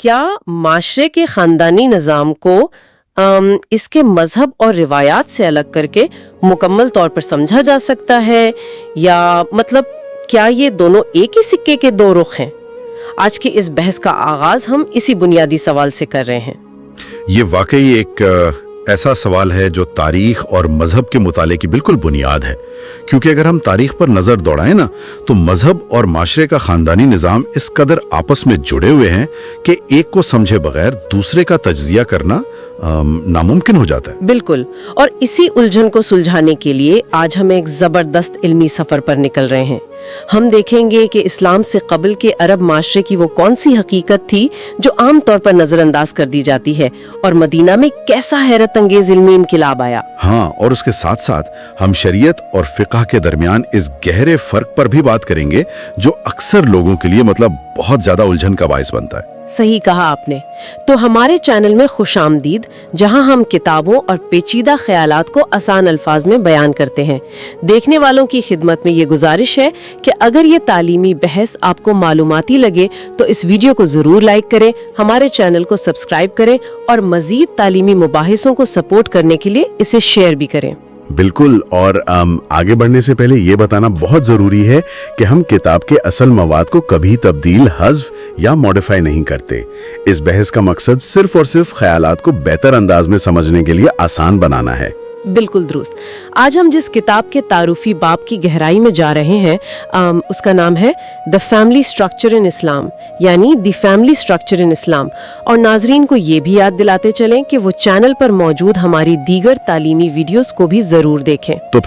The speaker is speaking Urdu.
کیا معاشرے کے خاندانی نظام کو اس کے مذہب اور روایات سے الگ کر کے مکمل طور پر سمجھا جا سکتا ہے، یا مطلب کیا یہ دونوں ایک ہی سکے کے دو رخ ہیں؟ آج کی اس بحث کا آغاز ہم اسی بنیادی سوال سے کر رہے ہیں۔ یہ واقعی ایک ایسا سوال ہے جو تاریخ اور مذہب کے مطالعے کی بالکل بنیاد ہے، کیونکہ اگر ہم تاریخ پر نظر دوڑائیں نا تو مذہب اور معاشرے کا خاندانی نظام اس قدر آپس میں جڑے ہوئے ہیں کہ ایک کو سمجھے بغیر دوسرے کا تجزیہ کرنا ناممکن ہو جاتا ہے۔ بالکل، اور اسی الجھن کو سلجھانے کے لیے آج ہم ایک زبردست علمی سفر پر نکل رہے ہیں۔ ہم دیکھیں گے کہ اسلام سے قبل کے عرب معاشرے کی وہ کون سی حقیقت تھی جو عام طور پر نظر انداز کر دی جاتی ہے، اور مدینہ میں کیسا حیرت انگیز علمی انقلاب آیا۔ ہاں، اور اس کے ساتھ ساتھ ہم شریعت اور فقہ کے درمیان اس گہرے فرق پر بھی بات کریں گے جو اکثر لوگوں کے لیے بہت زیادہ الجھن کا باعث بنتا ہے۔ صحیح کہا آپ نے۔ تو ہمارے چینل میں خوش آمدید، جہاں ہم کتابوں اور پیچیدہ خیالات کو آسان الفاظ میں بیان کرتے ہیں۔ دیکھنے والوں کی خدمت میں یہ گزارش ہے کہ اگر یہ تعلیمی بحث آپ کو معلوماتی لگے تو اس ویڈیو کو ضرور لائک کریں، ہمارے چینل کو سبسکرائب کریں اور مزید تعلیمی مباحثوں کو سپورٹ کرنے کے لیے اسے شیئر بھی کریں۔ بالکل، اور آگے بڑھنے سے پہلے یہ بتانا بہت ضروری ہے کہ ہم کتاب کے اصل مواد کو کبھی تبدیل، حذف یا موڈیفائی نہیں کرتے۔ اس بحث کا مقصد صرف اور صرف خیالات کو بہتر انداز میں سمجھنے کے لیے آسان بنانا ہے۔ بالکل درست۔ آج ہم جس کتاب کے تعارفی باب کی گہرائی میں جا رہے ہیں اس کا نام ہے دی فیملی اسٹرکچر ان اسلام، یعنی دی فیملی اسٹرکچر ان اسلام۔ اور ناظرین کو یہ بھی یاد دلاتے چلیں کہ وہ چینل پر موجود ہماری دیگر تعلیمی ویڈیوز کو بھی ضرور دیکھیں۔ تو